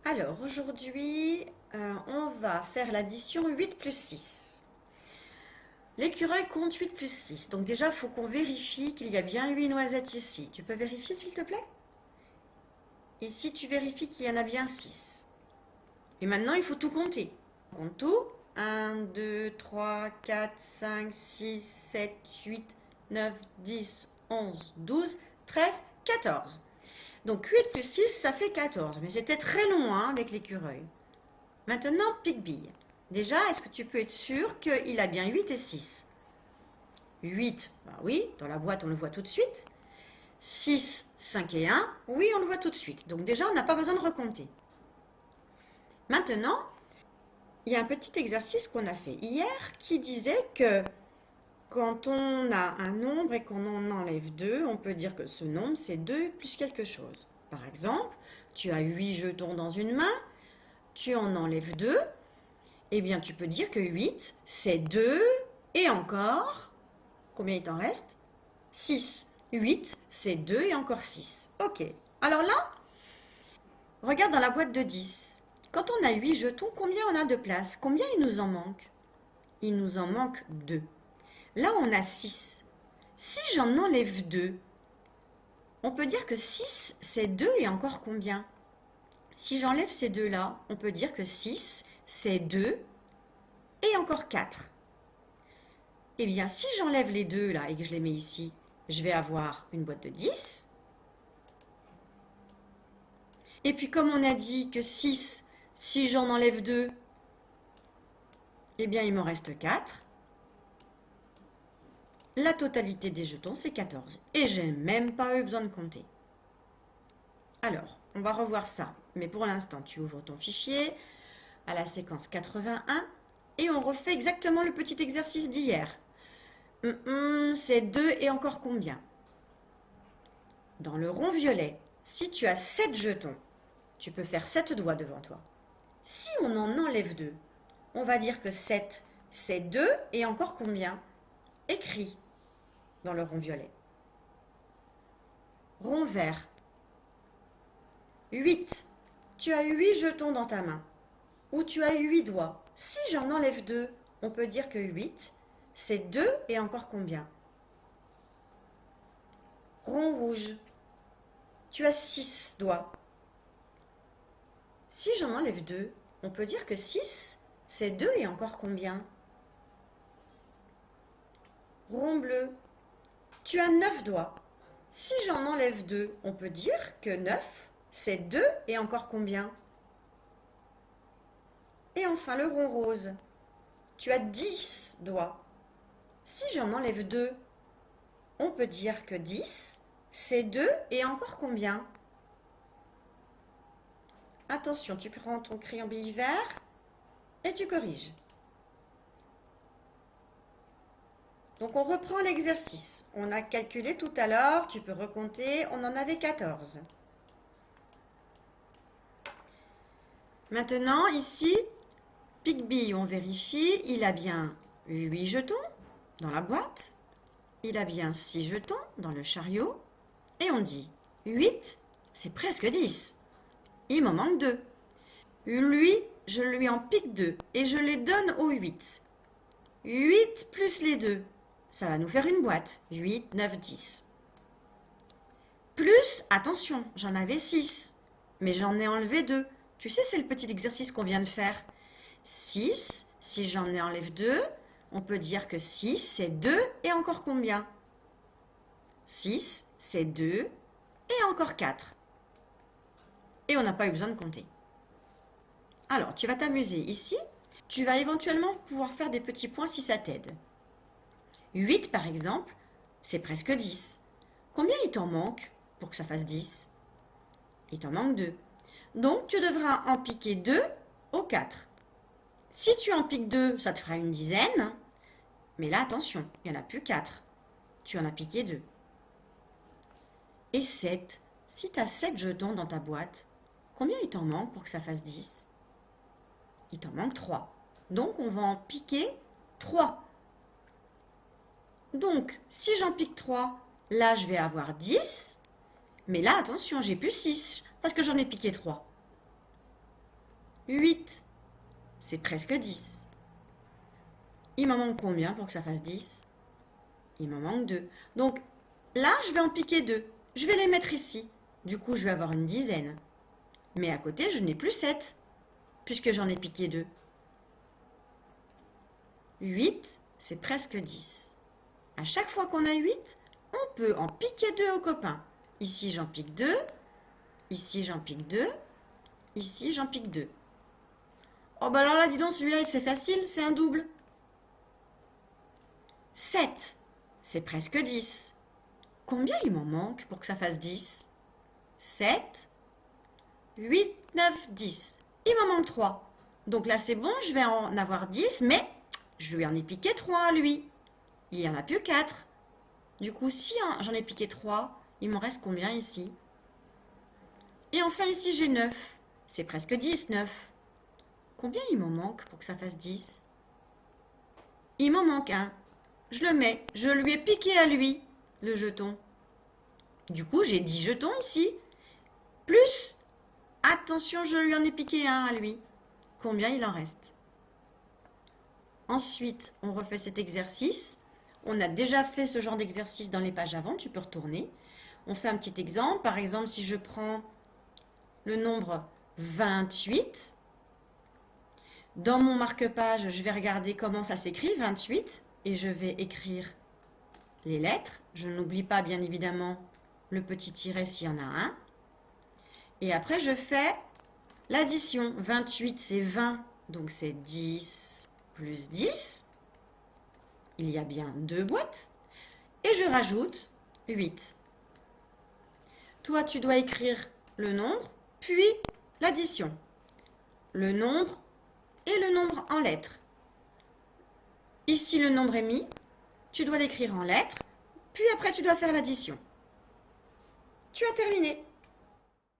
Alors, aujourd'hui, on va faire l'addition 8 plus 6. L'écureuil compte 8 plus 6. Donc déjà, il faut qu'on vérifie qu'il y a bien 8 noisettes ici. Tu peux vérifier, s'il te plaît? Ici, tu vérifies qu'il y en a bien 6. Et maintenant, il faut tout compter. On compte tout. 1, 2, 3, 4, 5, 6, 7, 8, 9, 10, 11, 12, 13, 14. Donc 8 plus 6, ça fait 14. Mais c'était très long avec l'écureuil. Maintenant, Pigbille. Déjà, est-ce que tu peux être sûr qu'il a bien 8 et 6? 8, bah oui, dans la boîte, on le voit tout de suite. 6, 5 et 1, oui, on le voit tout de suite. Donc déjà, on n'a pas besoin de recompter. Maintenant, il y a un petit exercice qu'on a fait hier qui disait que quand on a un nombre et qu'on en enlève 2, on peut dire que ce nombre, c'est 2 plus quelque chose. Par exemple, tu as 8 jetons dans une main, tu en enlèves 2, eh bien tu peux dire que 8, c'est 2 et encore, combien il t'en reste? 6. 8, c'est 2 et encore 6. Ok. Alors là, regarde dans la boîte de 10. Quand on a 8 jetons, combien on a de place? Combien il nous en manque? Il nous en manque 2. Là, on a 6. Si j'en enlève 2, on peut dire que 6, c'est 2 et encore combien? Si j'enlève ces deux-là, on peut dire que 6, c'est 2 et encore 4. Eh bien, si j'enlève les deux là et que je les mets ici, je vais avoir une boîte de 10. Et puis, comme on a dit que 6, si j'en enlève 2, eh bien, il m'en reste 4. La totalité des jetons, c'est 14. Et j'ai même pas eu besoin de compter. Alors, on va revoir ça. Mais pour l'instant, tu ouvres ton fichier à la séquence 81 et on refait exactement le petit exercice d'hier. C'est 2 et encore combien? Dans le rond violet, si tu as 7 jetons, tu peux faire 7 doigts devant toi. Si on en enlève 2, on va dire que 7, c'est 2 et encore combien? Écrit dans le rond violet. Rond vert. 8. Tu as 8 jetons dans ta main. Ou tu as 8 doigts. Si j'en enlève 2, on peut dire que 8, c'est 2 et encore combien? Rond rouge. Tu as 6 doigts. Si j'en enlève 2, on peut dire que 6, c'est 2 et encore combien? Rond bleu. Tu as 9 doigts. Si j'en enlève 2, on peut dire que 9, c'est 2 et encore combien? Et enfin le rond rose. Tu as 10 doigts. Si j'en enlève 2, on peut dire que 10, c'est 2 et encore combien? Attention, tu prends ton crayon bille vert et tu corriges. Donc on reprend l'exercice. On a calculé tout à l'heure, tu peux recompter, on en avait 14. Maintenant, ici, Pigbille, on vérifie, il a bien 8 jetons dans la boîte, il a bien 6 jetons dans le chariot, et on dit 8, c'est presque 10. Il m'en manque 2. Lui, je lui en pique 2 et je les donne au 8. 8 plus les 2, ça va nous faire une boîte. 8, 9, 10. Plus, attention, j'en avais 6, mais j'en ai enlevé 2. Tu sais, c'est le petit exercice qu'on vient de faire. 6, si j'en ai enlevé 2, on peut dire que 6, c'est 2 et encore combien? 6, c'est 2 et encore 4. Et on n'a pas eu besoin de compter. Alors, tu vas t'amuser ici. Tu vas éventuellement pouvoir faire des petits points si ça t'aide. 8, par exemple, c'est presque 10. Combien il t'en manque pour que ça fasse 10? Il t'en manque 2. Donc, tu devras en piquer 2 au 4. Si tu en piques 2, ça te fera une dizaine. Mais là, attention, il n'y en a plus 4. Tu en as piqué 2. Et 7, si tu as 7 jetons dans ta boîte, combien il t'en manque pour que ça fasse 10? Il t'en manque 3. Donc, on va en piquer 3. Donc, si j'en pique 3, là, je vais avoir 10. Mais là, attention, j'ai plus 6 parce que j'en ai piqué 3. 8, c'est presque 10. Il m'en manque combien pour que ça fasse 10? Il m'en manque 2. Donc là, je vais en piquer 2. Je vais les mettre ici. Du coup, je vais avoir une dizaine. Mais à côté, je n'ai plus 7, puisque j'en ai piqué 2. 8, c'est presque 10. À chaque fois qu'on a 8, on peut en piquer 2 aux copains. Ici, j'en pique 2. Ici, j'en pique 2. Ici, j'en pique 2. Oh, bah alors là, dis donc, celui-là, c'est facile, c'est un double. 7, c'est presque 10. Combien il m'en manque pour que ça fasse 10? 7, 8, 9, 10. Il m'en manque 3. Donc là, c'est bon, je vais en avoir 10, mais je lui en ai piqué 3 à lui. Il n'y en a plus 4. Du coup, si j'en ai piqué 3, il m'en reste combien ici? Et enfin, ici, j'ai 9. C'est presque 10, 9. Combien il m'en manque pour que ça fasse 10? Il m'en manque un. Je le mets. Je lui ai piqué à lui, le jeton. Du coup, j'ai 10 jetons ici. Plus, attention, je lui en ai piqué un à lui. Combien il en reste? Ensuite, on refait cet exercice. On a déjà fait ce genre d'exercice dans les pages avant, tu peux retourner. On fait un petit exemple. Par exemple, si je prends le nombre 28, dans mon marque-page, je vais regarder comment ça s'écrit, 28, et je vais écrire les lettres. Je n'oublie pas, bien évidemment, le petit tiret s'il y en a un. Et après, je fais l'addition. 28, c'est 20, donc c'est 10 plus 10. Il y a bien 2 boîtes. Et je rajoute 8. Toi, tu dois écrire le nombre, puis l'addition. Le nombre et le nombre en lettres. Ici, le nombre est mis. Tu dois l'écrire en lettres, puis après, tu dois faire l'addition. Tu as terminé.